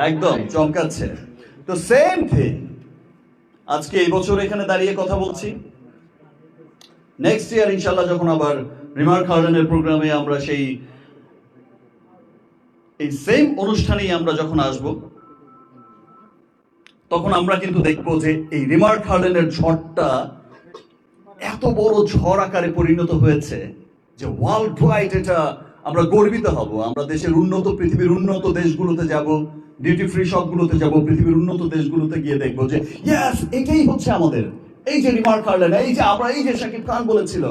একদম চমকাচ্ছে। তো same thing আজকে এই বছর এখানে দাঁড়িয়ে কথা বলছি, নেক্সট ইয়ার ইনশাল্লাহ যখন আবার রিমার্ক হার্ডেনের প্রোগ্রামে আমরা এই সেম অনুষ্ঠানেই আমরা যখন আসব, তখন আমরা কিন্তু দেখবো যে এই রিমার্ক হার্ডেনের ঝড়টা এত বড় ঝড় আকারে পরিণত হয়েছে যে ওয়ার্ল্ড ওয়াইড এটা আমরা গর্বিত হব। আমরা দেশের পৃথিবীর উন্নত দেশগুলোতে যাব, ডিউটি ফ্রি শপগুলোতে যাব, পৃথিবীর উন্নত দেশগুলোতে গিয়ে দেখবো যে ইয়েস, এটাই হচ্ছে আমাদের, এই যে রিমার্ক হার্ডেন, এই যে আমরা, এই যে শাকিব খান বলেছিল,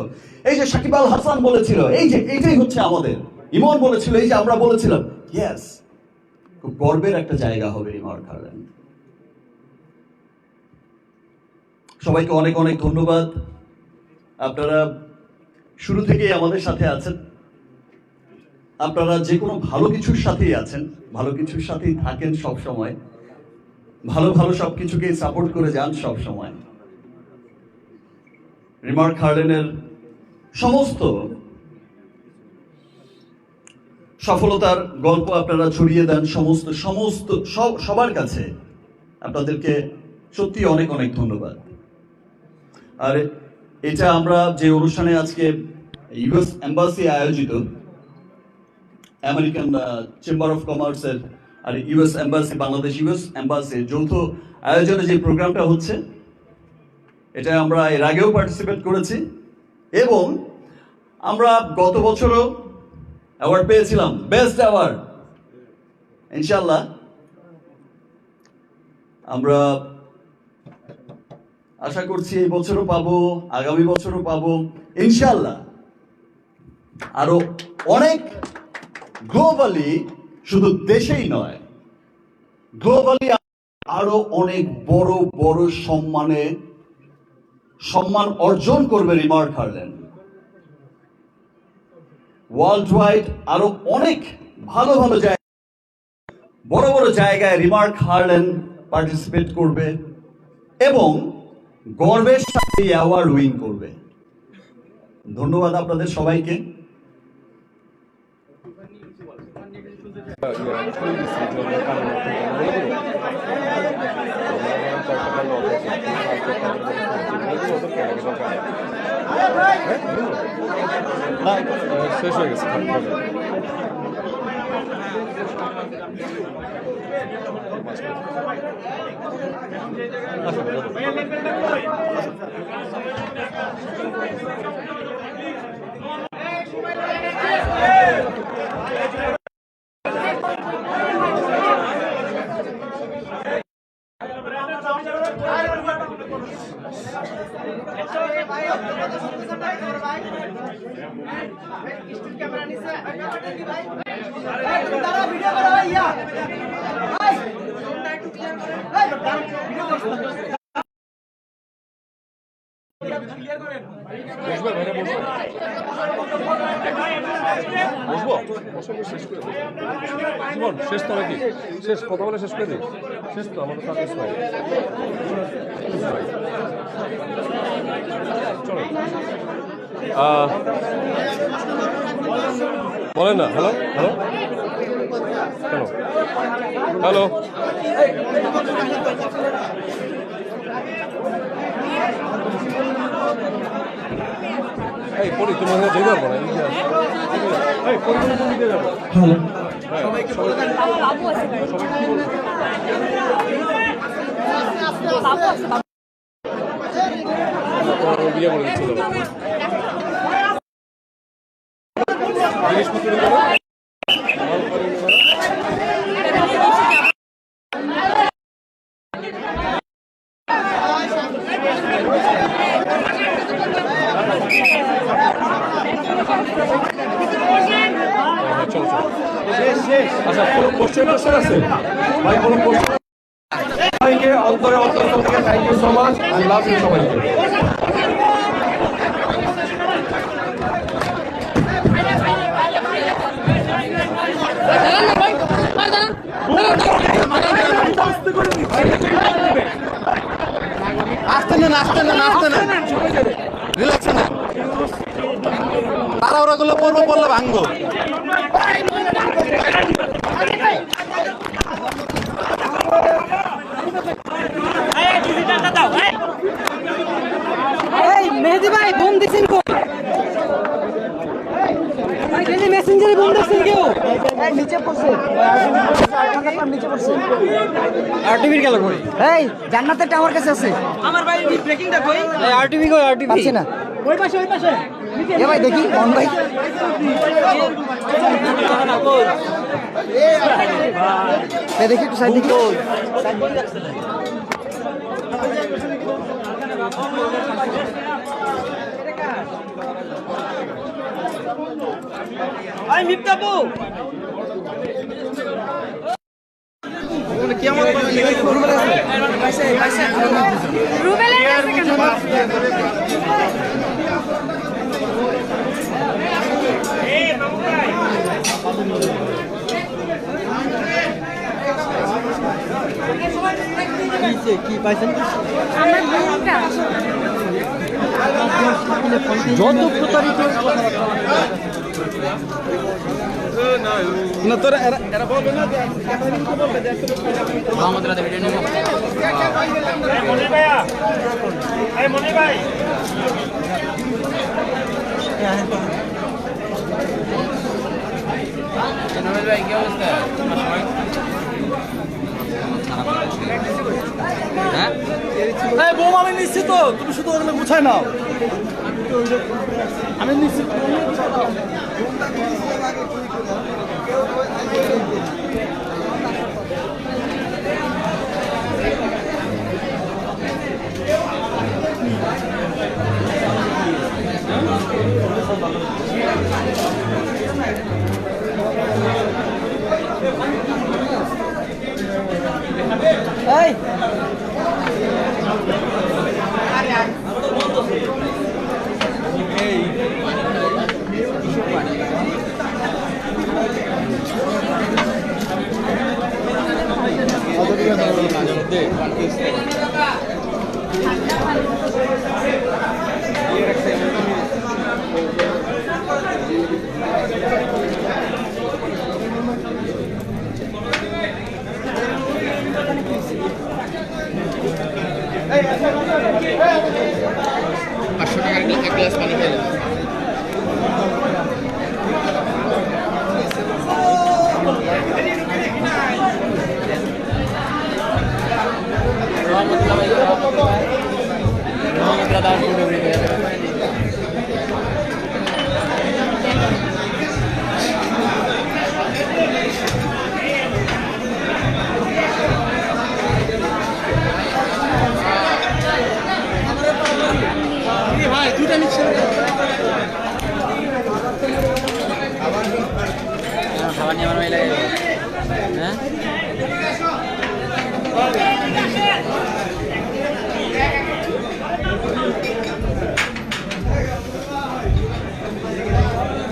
এই যে শাকিব আল হাসান বলেছিল, এই যে এইটাই হচ্ছে আমাদের, ইমন বলেছিল, এই যে আমরা বলেছিলাম। ইয়েস, খুব গর্বের একটা জায়গা হবে রিমার্ক হার্ডেন। সবাইকে অনেক অনেক ধন্যবাদ। আপনারা শুরু থেকেই আমাদের সাথে আছেন, আপনারা যে কোনো ভালো কিছুর সাথেই আছেন, ভালো কিছুর সাথেই থাকেন সব সময়, ভালো ভালো সবকিছুকেই সাপোর্ট করে যান সব সময়। রিমার্ক হার্ডেনের সমস্ত সফলতার গল্প আপনারা ছড়িয়ে দেন সবার কাছে। আপনাদেরকে সত্যি অনেক অনেক ধন্যবাদ। আর এটা আমরা যে অনুষ্ঠানে আজকে ইউএস এম্বাসি আয়োজিত, আমেরিকান চেম্বার অফ কমার্সের আর ইউএস এম্বাসি, বাংলাদেশ ইউএস এম্বাসির যৌথ আয়োজনে যে প্রোগ্রামটা হচ্ছে, এটা আমরা এর আগেও পার্টিসিপেট করেছি এবং আমরা গত বছরও অ্যাওয়ার্ড পেয়েছিলাম, বেস্ট অ্যাওয়ার্ড। ইনশাল্লাহ আমরা আশা করছি এই বছরও পাবো, আগামী বছরও পাবো ইনশাল্লাহ। আরো অনেক গ্লোবালি, শুধু দেশেই নয়, গ্লোবালি আরো অনেক বড় বড় সম্মান অর্জন করবে রিমার্ক হার্ডেন। ওয়ার্ল্ড ওয়াইড আরো অনেক ভালো ভালো জায়গা, বড় বড় জায়গায় রিমার্ক হার্ডেন পার্টিসিপেট করবে এবং গর্বের সাথে অ্যাওয়ার্ড উইন করবে। ধন্যবাদ আপনাদের সবাইকে। শেষ হয়ে গেছে। শেষ তো নাকি? শেষ কথা বলে শেষ করে দিই। শেষ তো আমাদের কাজ হয়। চলো বলেন না। হ্যালো হ্যালো হ্যালো হ্যালো এই পরি তুমি যেতে পারবো না। এই পরি তুমি কোন দিকে যাবো? হ্যালো সবাইকে বলে দেন। বাবু আছে বাবু আছে বিয়ে করে দিচ্ছিল জিনিসপত্র আচ্ছা কোনো কোশ্চেন আছে ভাই? কোনো কোশ্চেন? সবাইকে অন্তরে অন্তর থেকে thank you so much, I love you সবাইকে। আসতে না রিল্যাক্স না, তারা ওরা গুলো পড়বো বললে ভাঙবো। নিচে পড়ছে নিচে পড়ছে আরটিভির খেলা করি এই জান্নাতেরটা আমার কাছে আছে আমার ভাই ব্রেকিংটা কই আরটিভি কই আরটিভি পাচ্ছি না ওই পাশে এ ভাই দেখি মোহন ভাই দেখি একটু সাইড দেখি আই মিফতাবু রুবেলের কাছে কেন কি পাইছেন আমার বোনটা যত প্রতারিত না তোরা এরা বলবে না যে মোহাম্মদ রাতে ভিডিও নেব মনি ভাইয়া এই মনি ভাই জনমের ভাই কি অবস্থা তোমার সময় হ্যাঁ এই বোম আমি নিশ্চিত তুমি শুধু ওখানে গুছায় নাও আমি নিশ্চিত এই খাবার নিয়ে আমার মেয়ে লাগে হ্যাঁ